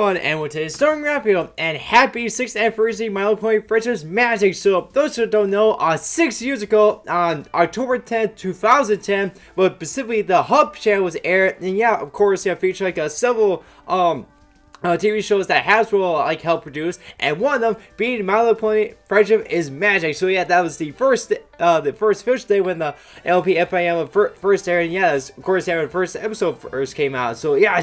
everyone, and with today's Storm Rapio, and happy 6th anniversary My Little Pony franchise magic. So, those who don't know, 6 years ago, on October 10th, 2010, but specifically the Hub channel was aired, and yeah, of course, featured like several TV shows that Hasbro helped produce, and one of them being My Little Pony Friendship is Magic. So yeah, that was the first official day when the MLP FiM first aired, and yeah, of course, when the first episode first came out. So yeah,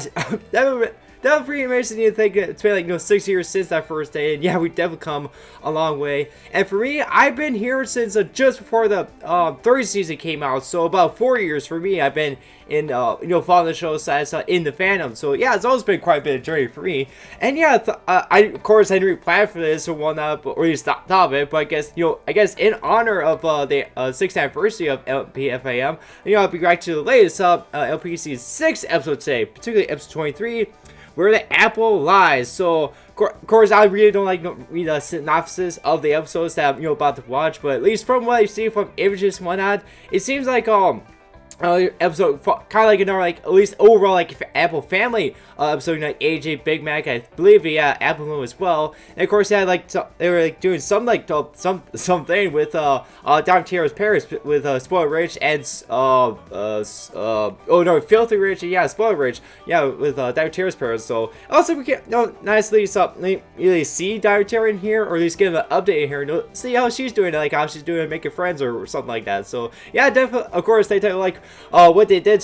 that was pretty amazing to think. It's been 6 years since that first day, and yeah, we definitely come a long way. And for me, I've been here since just before the third season came out, so about 4 years for me. I've been in following the show side in the fandom. So yeah, it's always been quite a bit of journey for me. And yeah, I of course I didn't plan for this or whatnot, or at least thought of it. But I guess in honor of the 6th anniversary of LP FiM, I'll be right to the latest LP season 6 episode today, particularly episode 23. Where the apple lies. So, of course, I really don't read a synopsis of the episodes that I'm about to watch, but at least from what I see from images and whatnot, it seems like episode kind of another at least overall Apple family episode, AJ, Big Mac, I believe, yeah, Apple Moon as well. And of course, yeah, they were doing something with Dr. Tierra's parents with Spoiled Rich and Filthy Rich, and yeah, Spoiled Rich, yeah, with Dr. Tierra's parents. So also we can nicely really see Dr. Tierra in here, or at least get an update in here, see how she's doing, how she's doing making friends or something like that. So yeah, definitely, of course, they tell what they did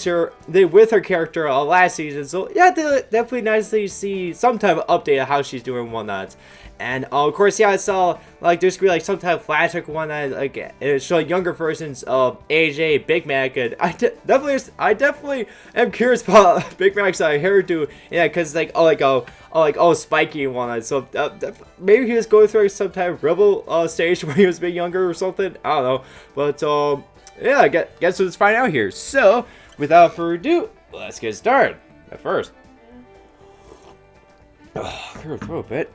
with her character last season. So yeah, definitely nicely see some type of update of how she's doing and whatnot. And of course, yeah, I saw there's gonna be some type of flashback and whatnot, it showed younger versions of AJ, Big Mac, and I definitely am curious about Big Mac's hairdo, yeah, because spiky and whatnot. So maybe he was going through some type of rebel stage when he was a bit younger or something. I don't know, but yeah, I guess let's find out here. So, without further ado, let's get started. At first, clear the throat a bit.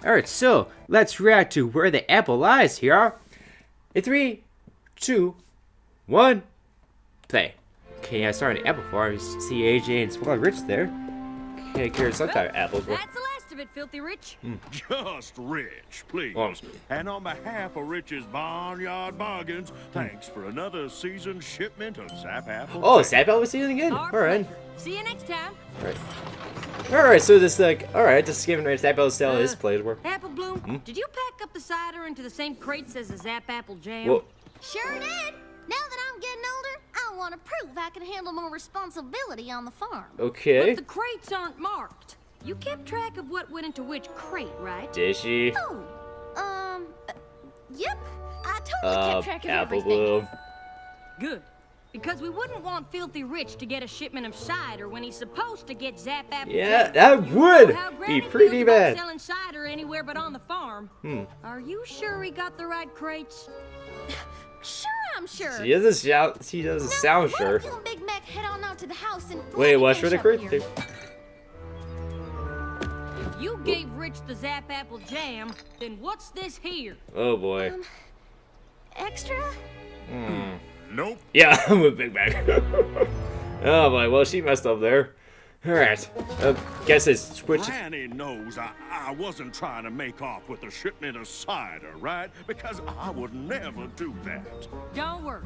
Alright, so let's react to Where the Apple Lies here. In 3, 2, 1, play. Okay, I started an apple farm. You see AJ and Spoiled Rich there. Okay, here's some type of apples. That's the last of it, Filthy Rich. Just Rich, please. And on behalf of Rich's Barnyard Bargains, thanks for another season shipment of Zap Apple. Oh, Zap Apple season again? Alright. See you next time. Alright, so this alright, just giving Zap Apple style his plays were. Apple Bloom, did you pack up the cider into the same crates as the Zap Apple Jam? Whoa. Sure did. Now that I'm getting older, I want to prove I can handle more responsibility on the farm. Okay. But the crates aren't marked. You kept track of what went into which crate, right? Did she? Oh, yep. I totally kept track of Apple everything. Bloom. Good. Because we wouldn't want Filthy Rich to get a shipment of cider when he's supposed to get Zap Apple. Yeah, that would be pretty bad. Selling cider anywhere but on the farm. Are you sure we got the right crates? Sure, I'm sure. She doesn't sound sure. You and Big Mac head on out to the house and wait, what's for the crate? If you gave Rich the Zap Apple Jam, then what's this here? Oh boy. Extra? Nope. Yeah, I'm with Big Mac. Oh boy, well she messed up there. Alright, guess it's switch. Granny knows I wasn't trying to make off with a shipment of cider, right? Because I would never do that. Don't worry.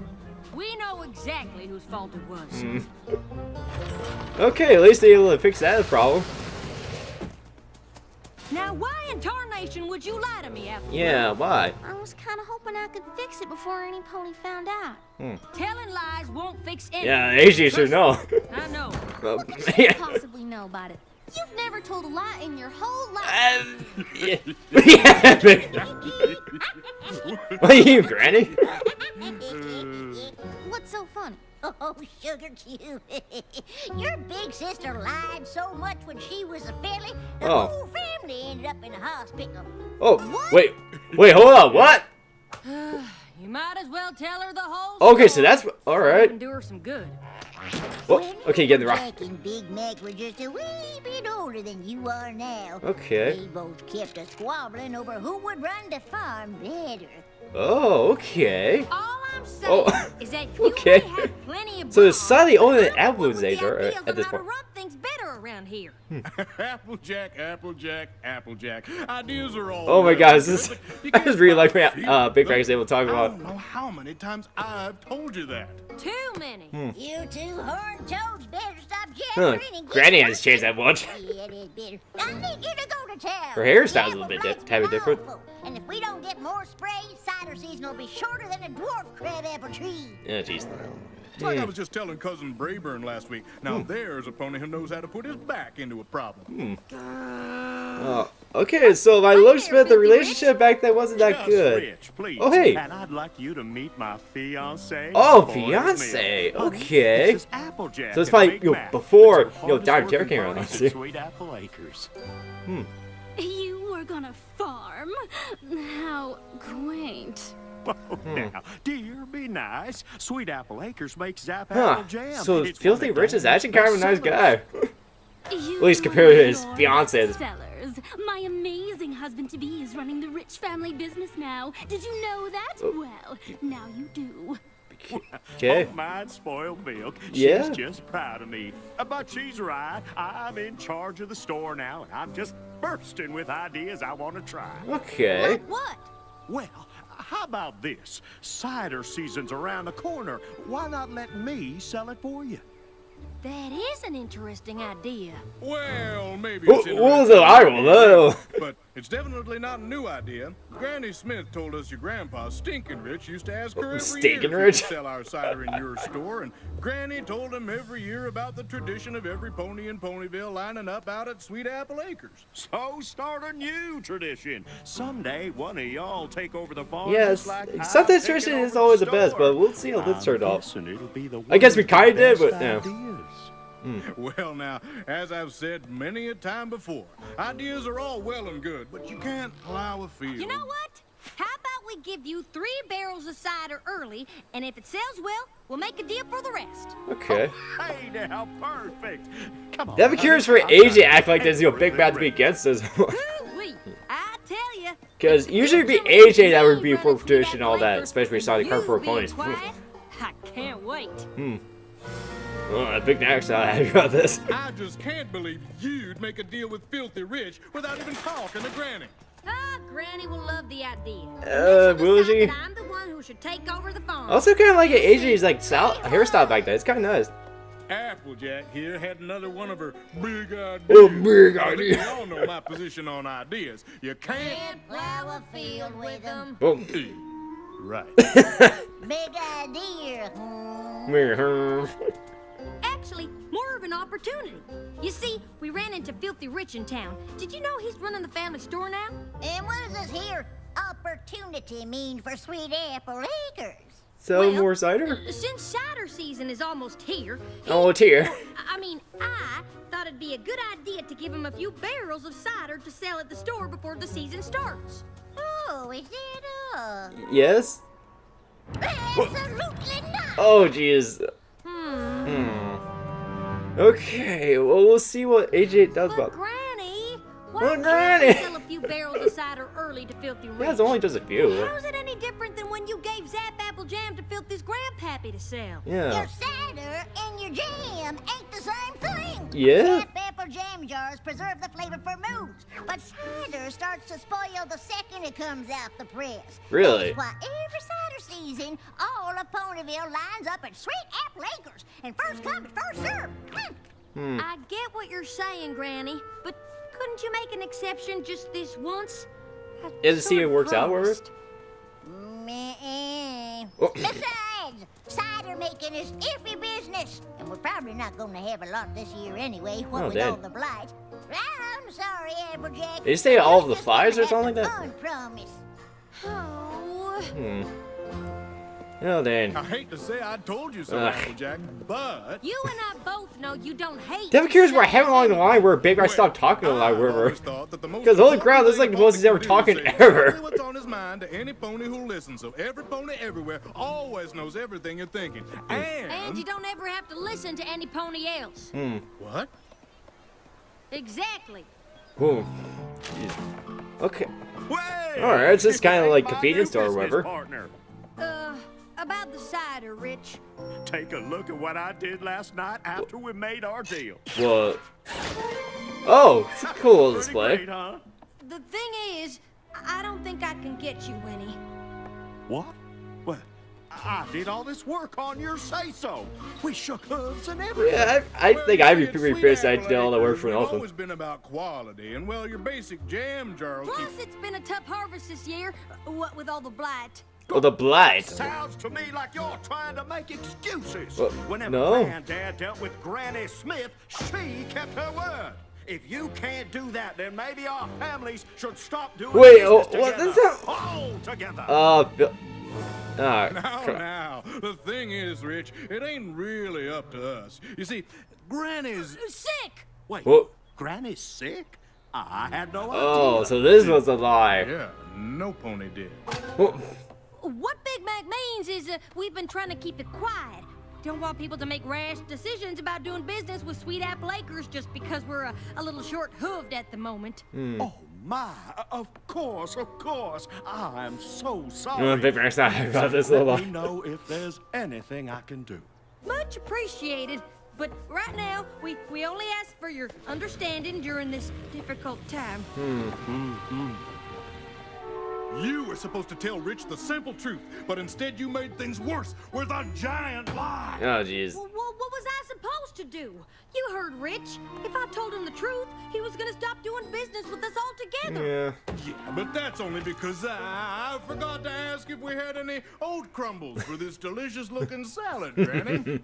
We know exactly whose fault it was. Okay, at least they were able to fix that problem. Now, why in tarnation would you lie to me, Apple? Yeah, why? I was kind of hoping I could fix it before any pony found out. Telling lies won't fix anything. Yeah, AJ should know. I know. What could you possibly know about it? You've never told a lie in your whole life. Yeah. What are you, Granny? What's so funny? Oh, sugar cute. Your big sister lied so much when she was a filly, the whole family ended up in the hospital. Oh, what? wait, hold on, what? You might as well tell her the whole story. Okay, so that's alright. And do her some good. Well, okay, get in the rock. Jack and Big Mac were just a wee bit older than you are now. Okay. They both kept a squabbling over who would run the farm better. Oh, okay. All I'm saying is that you okay. may have plenty of So it's slightly older than Apple's age at this point. run things better around here. Applejack, Applejack, Applejack. Ideas are all. Oh my good, God, this is. you I can't just really like stop my feeling Big them. Bag's able to talk I about. don't know how many times I've told you that. Too many. You two horned toads better stop Huh, jabbering and get Granny working. hasn't changed that much. Yeah, it is bitter. I need you to go to town. Her hairstyle's a The little bit apple type of price is different. awful. And if we don't get more spray, cider season will be shorter than a dwarf crab apple tree. Yeah, jeez. It's like I was just telling Cousin Brayburn last week. Now there's a pony who knows how to put his back into a problem. Okay, so my looks with the relationship back then wasn't that Just good. Rich, please. Oh, hey. And I'd like you to meet my fiance. Oh, Boy, fiance. Neil. Okay. This is Applejack So it's and probably, Big you know, Mac. before, It's the you know, Dr. hardest Terror came working around. ponies at Sweet Apple Acres. You were gonna farm? How quaint. Oh, now, dear, be nice. Sweet Apple Acres makes Zap Huh. Apple Jam. So It's Filthy one of Rich is Dan's actually kind of a nice bestsellers. guy. You At least compared to his are fiancé. Sellers. My amazing husband-to-be is running the Rich family business now. Did you know that? Oh. Well, now you do. Okay. Oh, mine spoiled milk. Yeah. She's just proud of me. But she's right. I'm in charge of the store now, and I'm just bursting with ideas I want to try. Okay. Like what? Well, how about this? Cider season's around the corner. Why not let me sell it for you? That is an interesting idea. Well, maybe Oh, it's what was it? I don't know. But it's definitely not a new idea. Granny Smith told us your grandpa, Stinkin' Rich, used to ask her every Stinkin' year if Rich? we could sell our cider in your store, and Granny told him every year about the tradition of every pony in Ponyville lining up out at Sweet Apple Acres. So start a new tradition. Someday one of y'all take over the farm. Yes, just like sometimes I've tradition taken is over always the best, store. but we'll see how this turned out. Guessing it'll be the I guess we one with kinda the did, but best no. ideas. Well, now, as I've said many a time before, ideas are all well and good, but you can't plow a field. You know what? How about we give you 3 barrels of cider early, and if it sells well, we'll make a deal for the rest. Okay. Hey now, perfect. Come on. That'd be curious for AJ to act like there's, you know, Big Bad to be against us. Woo-wee, I tell you. Because usually it'd be AJ that would be for tradition and all that, especially when Sonic Kung for opponents. Quiet. I can't wait. Oh, Big Nack's not happy about this. I just can't believe you'd make a deal with Filthy Rich without even talking to Granny. Ah, Granny will love the idea. Will she? I'm the one who should take over the farm. Also, kind of like AJ's like hairstyle back then. It's kind of nice. Applejack here had another one of her big ideas. Oh, big I think idea. we all know my position on ideas. You can't. Can't plow a field with them. Oh. Right. Big idea. Actually, more of an opportunity. You see, we ran into Filthy Rich in town. Did you know he's running the family store now? And what does this here opportunity mean for Sweet Apple Acres? Sell Well, more cider? Since cider season is almost here, Oh, it's here. I thought it'd be a good idea to give him a few barrels of cider to sell at the store before the season starts. Oh, is that all? Yes? Absolutely not. Oh, jeez. Okay, well, we'll see what AJ does But about. Granny, Well, why can't Granny. we sell a few barrels of cider early to Filthy Rich? Yeah, it's only just a few. How's it any different than when you gave Zap Apple Jam to Filthy's grandpappy to sell? Yeah. Your cider and your jam ain't the same thing. Yeah? Zap apple jam jars preserve the flavor for moons, but cider starts to spoil the second it comes out the press. Really? That's why every cider season, all of Ponyville lines up at Sweet Apple Acres, and first come, first served. I get what you're saying, Granny, but couldn't you make an exception just this once? I Yeah, to see sort if it of works out, whatever. promised. Oh. Besides, cider making is iffy business, and we're probably not going to have a lot this year anyway, what Oh, with dang. all the blight. I'm sorry, Applejack. Did you say all of the Just flies or gonna something like have that? to unpromise. Oh. Oh, dang. I hate to say I told you so, Ugh. Applejack, but You and I both know you don't hate. Definitely curious where I have along the line where Big Guy stopped talking a lot, wherever. Because holy crap, this is like the most he's ever talking ever. What's on his mind to any pony who listens, so every pony everywhere always knows everything you're thinking. And you don't ever have to listen to any pony else. What? Exactly. Ooh. Jeez. Okay. Wait! Alright, it's just kinda like My convenience new store or business whatever. partner. About the cider, Rich. take a look at what I did last night after we made our deal. What? Oh, it's a cool Pretty display. great, huh? The thing is, I don't think I can get you, Winnie. What? Well, I did all this work on your say-so. We shook hooves and everything. Yeah, I think I'd be pretty pissed I did all the work for an It's elephant. always been about quality, and well, your basic jam jar will Plus, keep... it's been a tough harvest this year, what with all the blight. Oh, the blight. Sounds to me like you're trying to make excuses. Well, Whenever no. Granddad dealt with Granny Smith, she kept her word. If you can't do that, then maybe our families should stop doing Wait, business what? together. That's All together. Now, the thing is, Rich, it ain't really up to us. You see, Granny's... Sick! Wait, What? Granny's sick? I had no idea. Oh, so this was a lie. Yeah, no pony did. Oh, What Big Mac means is we've been trying to keep it quiet. Don't want people to make rash decisions about doing business with Sweet Apple Acres just because we're a little short-hooved at the moment. Oh, my. Of course, of course. I'm so I'm sorry. very excited about this Let little. me know if there's anything I can do. Much appreciated. But right now, we only ask for your understanding during this difficult time. You were supposed to tell Rich the simple truth, but instead you made things worse with a giant lie. Oh, jeez. Well, what was I supposed to do? You heard Rich. If I told him the truth, he was gonna stop doing business with us altogether. Yeah. Yeah, but that's only because I forgot to ask if we had any oat crumbles for this delicious-looking salad, Granny.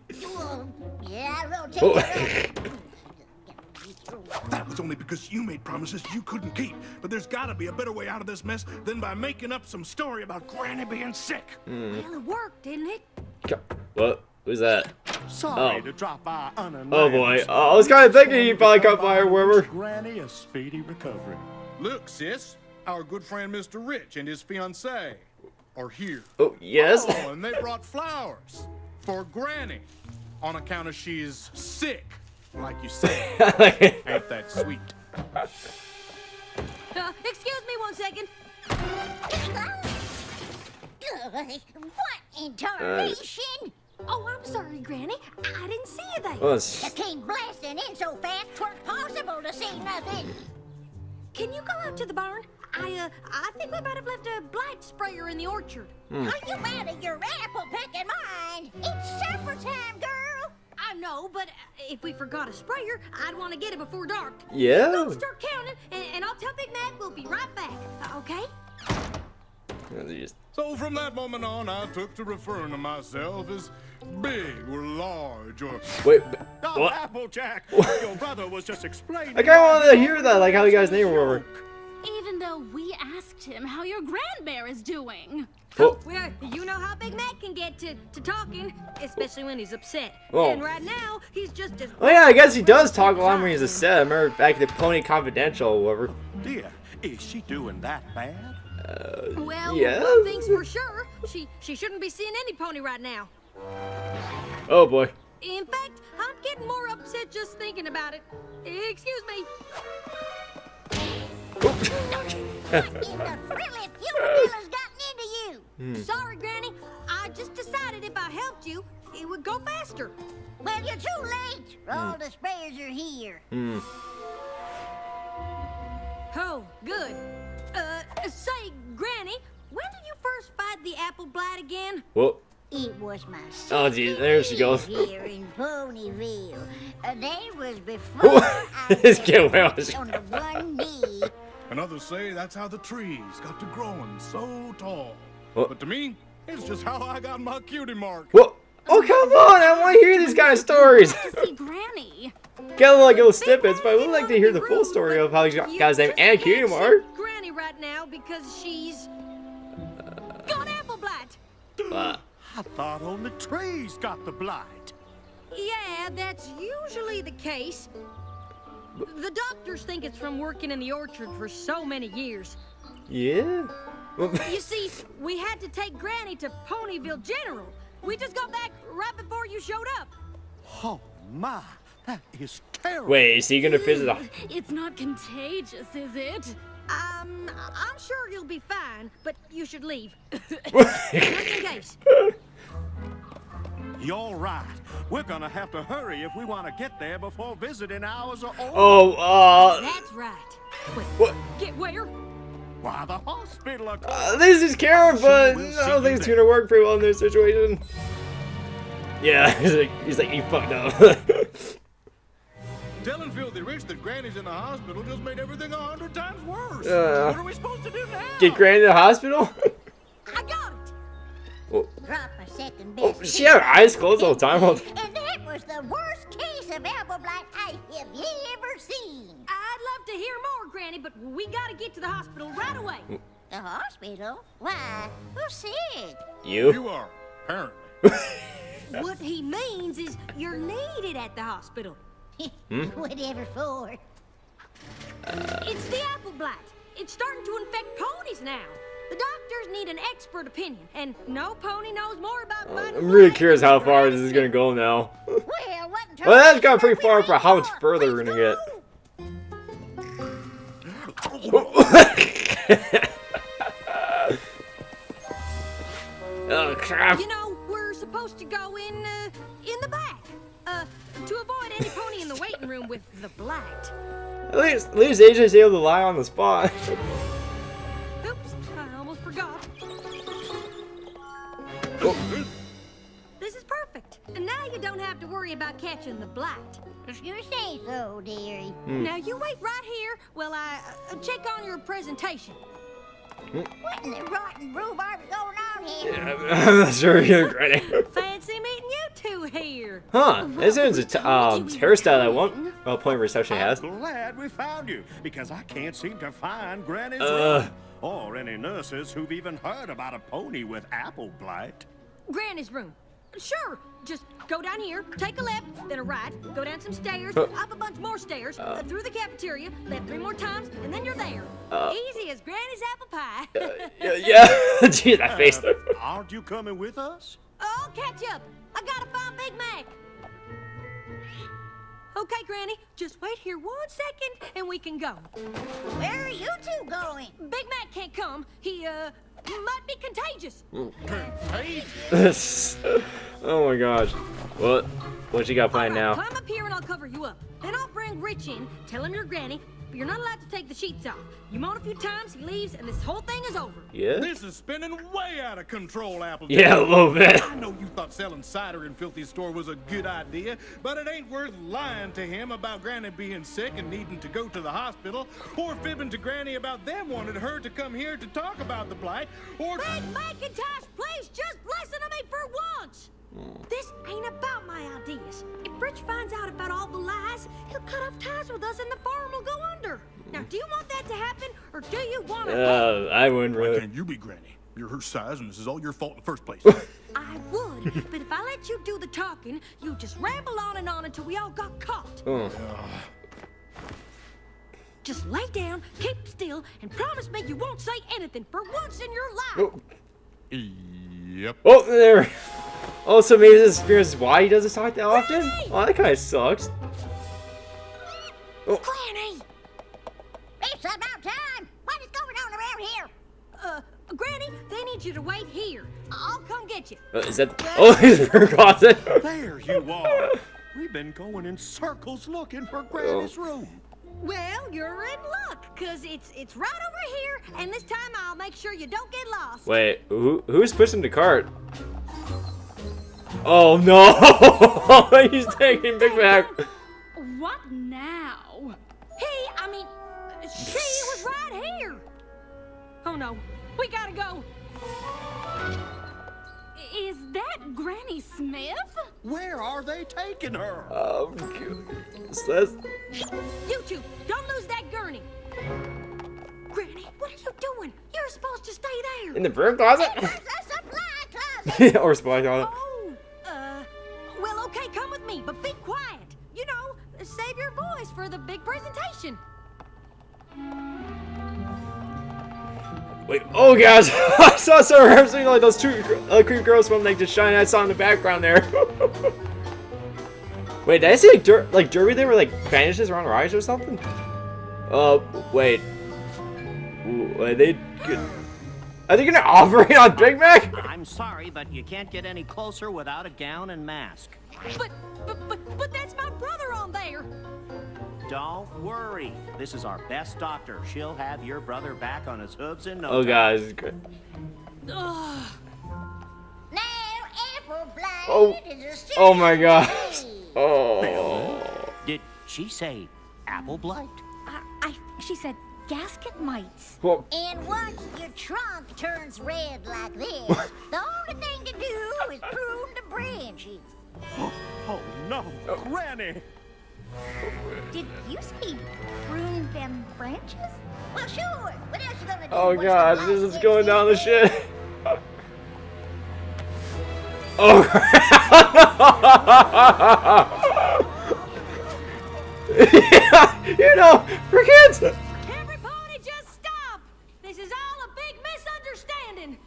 Yeah, rotate Oh. it. That was only because you made promises you couldn't keep. But there's gotta be a better way out of this mess than by making up some story about Granny being sick. Well, it worked, didn't it? What? Who's that? Sorry Oh. to drop by unannounced. Oh boy. Oh, I was kind of thinking he'd probably come by or wherever. Granny a speedy recovery. Look, sis, our good friend Mr. Rich and his fiancée are here. Oh, yes. Oh, and they brought flowers for Granny on account of she's sick, like you said. Ain't that sweet? Excuse me 1 second. What in tarnation? Oh, I'm sorry, Granny. I didn't see you there. Oh, You it's- came blasting in so fast, 'twas possible to see nothing. Can you go out to the barn? I think we might have left a blight sprayer in the orchard. Are you out of your apple picking mind? It's supper time, girl. I know, but if we forgot a sprayer, I'd want to get it before dark. Yeah. Don't start counting, and I'll tell Big Mac we'll be right back. Okay? Oh, jeez. So from that moment on, I took to referring to myself as big or large or... Wait. Oh, What? Applejack, your brother was just explaining. I kind of wanted to hear that, like how you guys name him over. Even though we asked him how your grandmare is doing. Oh. Well, you know how Big Mac can get to talking, especially when he's upset. Oh. And right now, he's just as... Oh yeah, I guess he does talk a lot when he's upset. I remember back at the Pony Confidential or whatever. Dear, is she doing that bad? Well, yeah. one thing's for sure. She shouldn't be seeing any pony right now. Oh boy. In fact, I'm getting more upset just thinking about it. Excuse me. What in the frilly funeral has gotten into you? Sorry, Granny. I just decided if I helped you, it would go faster. Well, you're too late. All the sprayers are here. Oh, good. Say, Granny, when did you first fight the apple blight again? Whoa. It was my Oh, geez, there she goes. here in Ponyville. There was before I This kid was. on the one knee. And others say that's how the trees got to growing so tall. What? But to me, it's just how I got my cutie mark. Whoa. Oh, come on. I want to hear these kind of stories. To see Granny. Get like little snippets, but I would like to hear the full story of how he got his name and cutie mark. Granny right now because she's got apple blight. I thought only trees got the blight. Yeah, that's usually the case. The doctors think it's from working in the orchard for so many years. Yeah. You see, we had to take Granny to Ponyville General. We just got back right before you showed up. Oh, my. That is terrible. Wait, is he gonna visit a... It's not contagious, is it? I'm sure you'll be fine, but you should leave. Just in case. You're right. We're gonna have to hurry if we want to get there before visiting hours are over. Oh, That's right. Wait, what? get where? Why, the hospital, of This is Karen, but We'll I see don't think you it's there. gonna work very well in this situation. Yeah, he's like, you fucked up. Telling Filthy Rich that Granny's in the hospital just made everything 100 times worse. What are we supposed to do now? Get Granny to the hospital? I got it. Drop my second Oh, best. she had her eyes closed all the time. And that was the worst case of apple blight I have ever seen. I'd love to hear more, Granny, but we gotta get to the hospital right away. The hospital? Why? Who's sick? You? You are, apparently. What he means is you're needed at the hospital. Whatever for. It's the apple blight. It's starting to infect ponies now. The doctors need an expert opinion, and no pony knows more about fighting I'm really blight curious than how far Granny this is gonna go now. Well, what in Well, that's trouble gone is pretty far we for how much for? further we're gonna get. Oh crap! You know, we're supposed to go in the back, to avoid any pony in the waiting room with the blight. At least AJ's able to lie on the spot. Oops, I almost forgot. This is perfect. And now you don't have to worry about catching the blight. If you say so, dearie. Now you wait right here while I check on your presentation. What in the rotten rhubarb is going on here? I'm not sure you're Granny. Fancy meeting you two here. Huh? This is a hairstyle that one point reception has. I'm glad we found you, because I can't seem to find Granny's Uh. room. Or any nurses who've even heard about a pony with apple blight. Granny's room. Sure, just go down here, take a left, then a right, go down some stairs, up a bunch more stairs, through the cafeteria, left 3 more times, and then you're there. Easy as Granny's apple pie. Yeah. Gee, that face. Aren't you coming with us? I'll catch up. I gotta find Big Mac. Okay, Granny, just wait here 1 second and we can go. Where are you two going? Big Mac can't come. He might be contagious. Oh my gosh. What you got planned All right, now? climb up here and I'll cover you up. Then I'll bring Rich in, tell him you're Granny, but you're not allowed to take the sheets off. You moan a few times, he leaves, and this whole thing is over. Yeah? This is spinning way out of control, Applejack. Yeah, a little bit. I know you thought selling cider in Filthy's store was a good idea, but it ain't worth lying to him about Granny being sick and needing to go to the hospital, or fibbing to Granny about them wanting her to come here to talk about the blight, or... Big Macintosh, please just listen to me for once. This ain't about my ideas. If Rich finds out about all the lies, he'll cut off ties with us and the farm will go under. Now, do you want that to happen, or do you want to I wouldn't Why really. can't you be Granny? You're her size, and this is all your fault in the first place. I would, but if I let you do the talking, you just ramble on and on until we all got caught. Oh. Just lay down, keep still, and promise me you won't say anything for once in your life. Oh. Yep. Oh, there. Oh, so maybe this experience is why he doesn't talk that often? Oh, that kind of sucks. Oh. Granny! It's about time. What is going on around here? Granny, they need you to wait here. I'll come get you. Is that? Oh, he's in her closet. There you are. We've been going in circles looking for Granny's room. Well, you're in luck, cause it's right over here, and this time I'll make sure you don't get lost. Wait, who's pushing the cart? Oh no! He's taking Big Mac. What now? She was right here. Oh no, we gotta go. Is that Granny Smith? Where are they taking her? Says. You two, don't lose that gurney. Granny, what are you doing? You're supposed to stay there. In the broom closet? It's a supply closet. Or supply closet. Oh, well, okay, come with me, but be quiet. You know, save your voice for the big presentation. Wait, oh gosh, I saw some referencing like those two creep girls from like the Shine I saw in the background there. Wait, did I see like Derby there were like vanishes around her eyes or something? Wait. Wait, they good. Are they gonna operate on Big Mac? I'm sorry, but you can't get any closer without a gown and mask. But that's my brother on there. Don't worry. This is our best doctor. She'll have your brother back on his hooves in no Oh time. god, this is great. Now, apple blight Oh. is a serious Oh my god. disease. Oh. Did she say apple blight? She said gasket mites. Well, And once your trunk turns red like this, the only thing to do is prune the branches. Oh, no. Granny. Did you say prune them branches? Well, sure. What else you gonna do? oh once the god, blight this is gets going down the this shit. bad? Oh. Yeah, you know, for kids. Everybody just stop! This is all a big misunderstanding.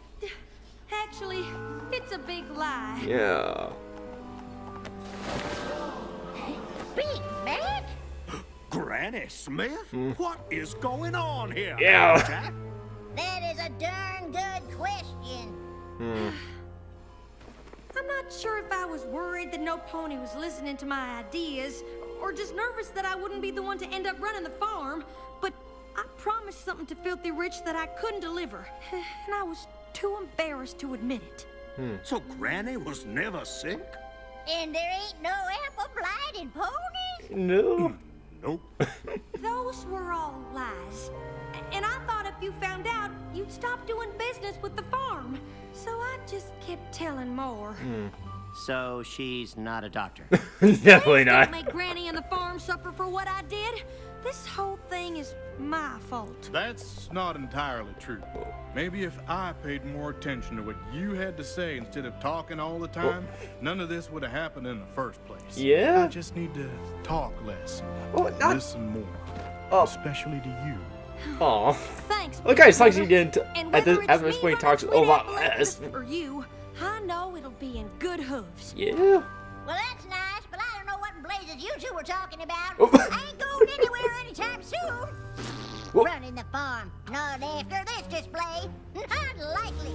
Actually, it's a big lie. Yeah. Big Mac? Granny Smith? What is going on here? Yeah. Jack? That is a darn good question. I'm not sure if I was worried that no pony was listening to my ideas, or just nervous that I wouldn't be the one to end up running the farm, but I promised something to Filthy Rich that I couldn't deliver, and I was too embarrassed to admit it. So Granny was never sick? And there ain't no apple blighted ponies? No. Nope. Those were all lies. And I thought if you found out, you'd stop doing business with the farm. So I just kept telling more. So she's not a doctor. Definitely Please not. don't make Granny and the farm suffer for what I did. This whole thing is my fault. That's not entirely true. Maybe if I paid more attention to what you had to say instead of talking all the time, none of this would have happened in the first place. Yeah? I just need to talk less, Oh, not. listen more, Oh. especially to you. Aw. Thanks. Look, guys, sucks brother. he didn't. And At whether this it's point, he me talks running over Sweet Apple us. Acres or you, I know it'll be in good hooves. Yeah. Well, that's nice, but I don't know what in blazes you two were talking about. Oh. I ain't going anywhere anytime soon. Whoa. Running the farm, not after this display. Not likely.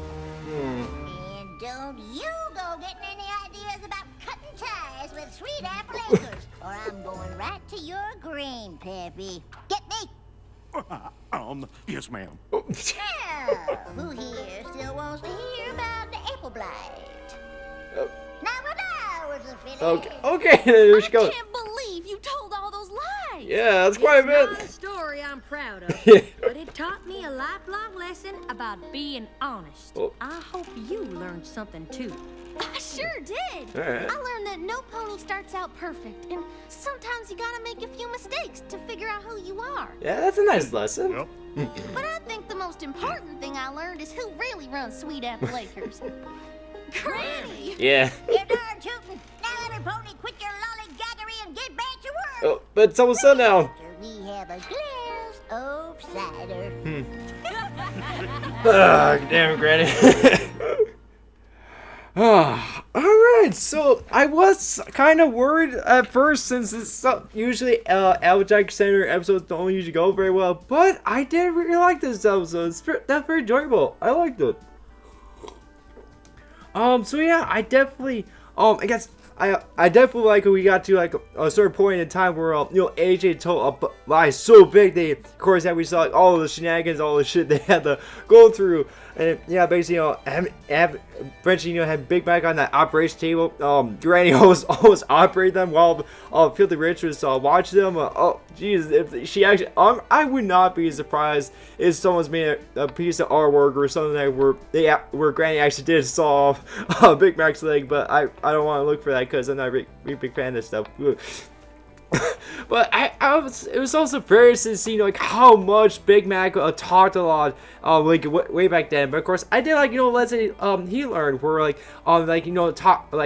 And don't you go getting any ideas about cutting ties with Sweet Apple Acres, or I'm going right to your grandpappy. Get me? Yes, ma'am. Now, who here still wants to hear about the apple blight? Now, when I was a filly, Okay, there she I goes. can't believe you told all those lies. Yeah, that's quite a It's not a bit. story I'm proud of, Yeah. but it taught me a lifelong lesson about being honest. Oh. I hope you learned something too. I sure did. All right. I learned that no pony starts out perfect, and sometimes you gotta make a few mistakes to figure out who you are. Yeah, that's a nice lesson. Yep. But I think the most important thing I learned is who really runs Sweet Apple Acres. Granny! Yeah. you're darn tootin'. Now, every pony, quit your lollygaggery and get back to work. Oh, but it's almost sundown. We have a glass of cider. Damn, Granny. Alright, so I was kind of worried at first since it's usually Applejack Center episodes don't usually go very well, but I did really like this episode. That's very enjoyable. I liked it. So yeah, I definitely, I guess, I definitely like we got to like a certain point in time where AJ told lie so big they of course we saw like, all the shenanigans, all the shit they had to go through, and yeah, basically eventually had Big Mac on that operation table. Granny always operate them while Filthy Rich was watching them. Oh jeez, if she actually, I would not be surprised if someone's made a piece of artwork or something that where Granny actually did saw off Big Mac's leg, but I don't want to look for that because I'm not a really big fan of this stuff. But it was also very interesting to see like how much Big Mac talked a lot like way back then. But of course I did like lesson he learned where like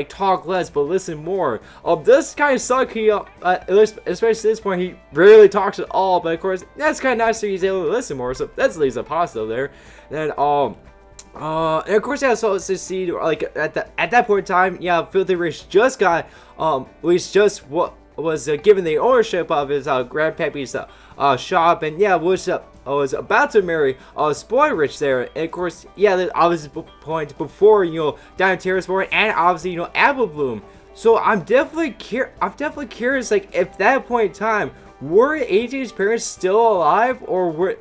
talk less but listen more. This kind of sucked. He especially at this point he rarely talks at all. But of course that's kind of nice that he's able to listen more. So that's at least a positive there. Then and of course, yeah, so to see like at that point in time, yeah, Filthy Rich just got what was given the ownership of his grandpappy's shop, and yeah, was was about to marry Spoiler Rich there. And of course, yeah, there's obviously point before, you know, Diamond Terrace born, and obviously, you know, Apple Bloom. So I'm definitely curious, like, if that point in time, were AJ's parents still alive, or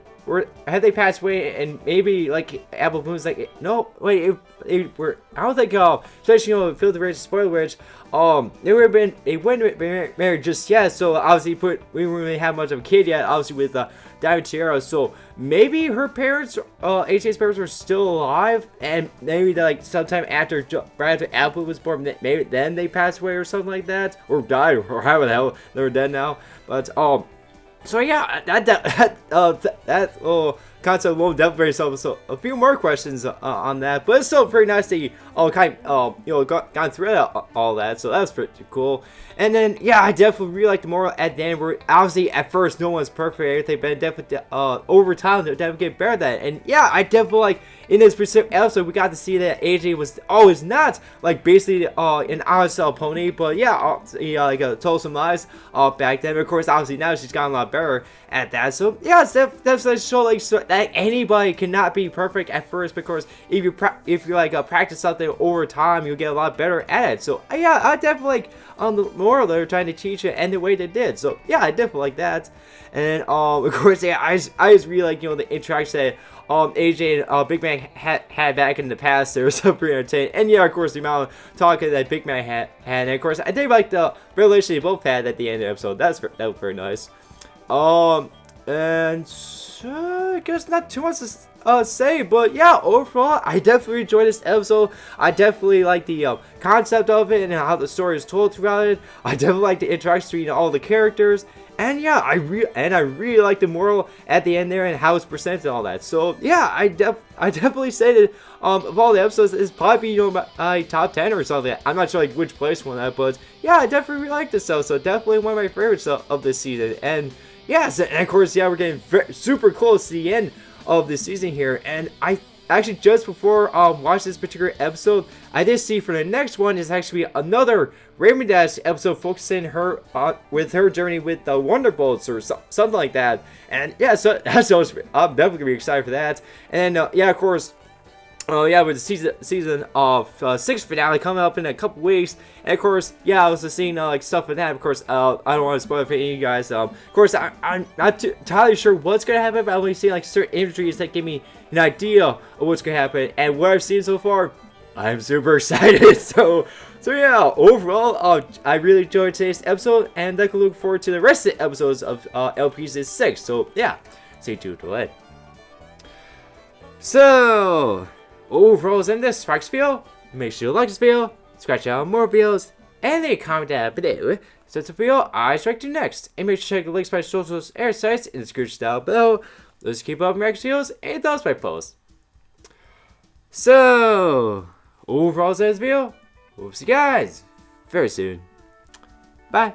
had they passed away, and maybe like Apple Bloom's like, no, wait, I don't think, especially, you know, Filthy Rich, Spoiler Rich, they wouldn't have been married just yet. So obviously, we didn't really have much of a kid yet, obviously with Diamond Tiara. So maybe her parents, AJ's parents, were still alive, and maybe like sometime after Apple was born, maybe then they passed away or something like that, or died, or however the hell they're dead now. But so yeah, that concept alone definitely brings up so a few more questions on that. But it's still very nice that you gone through all that. So that was pretty cool. And then yeah, I definitely really like the moral at the end, where obviously at first no one's perfect, everything, but definitely over time they'll definitely get better at that. And yeah, I definitely like in this specific episode we got to see that AJ was always not like basically an RSL pony, but yeah, he told some lies back then. But of course, obviously now she's gotten a lot better at that. So yeah, it's definitely show like that anybody cannot be perfect at first, because if you practice something over time, you'll get a lot better at it. So yeah, I definitely like on the moral they're trying to teach it and the way they did. So yeah, I definitely like that. And of course, yeah, I just really like, you know, the interaction that AJ and Big Man had back in the past. They were so pretty entertaining. And yeah, of course, the amount of talking that Big Man had. And of course, I think like the relation they both had at the end of the episode. That was very nice. And so I guess not too much to say, but yeah, overall, I definitely enjoyed this episode. I definitely like the concept of it and how the story is told throughout it. I definitely like the interaction between all the characters. And yeah, I really like the moral at the end there and how it's presented and all that. So yeah, I definitely say that of all the episodes, it's probably, you know, my top 10 or something. I'm not sure like which place one that, but yeah, I definitely really like this episode. Definitely one of my favorites of this season. And yes, and of course, yeah, we're getting super close to the end of this season here. And I actually, just before watching this particular episode, I did see for the next one is actually another Raymond Dash episode focusing her with her journey with the Wonderbolts or something like that. And yeah, so I'm definitely gonna be excited for that. And then yeah, of course. Yeah, with the season of 6 finale coming up in a couple weeks, and of course, yeah, I was just seeing like stuff with that. Of course, I don't want to spoil it for any of you guys. Of course, I'm not entirely sure what's gonna happen, but I've only seen like certain imageries that give me an idea of what's gonna happen. And what I've seen so far, I'm super excited. So yeah, overall, I really enjoyed today's episode, and I can look forward to the rest of the episodes of LP's 6. So yeah, stay tuned for that. So overall, in this Strikes video, make sure you like this video, subscribe to more videos, and leave a comment down below. So it's a video I strike to next. And make sure to check the links by socials and sites in the description down below. Let's keep up reaction videos and thoughts by posts. So overall, in this video, we'll see you guys very soon. Bye.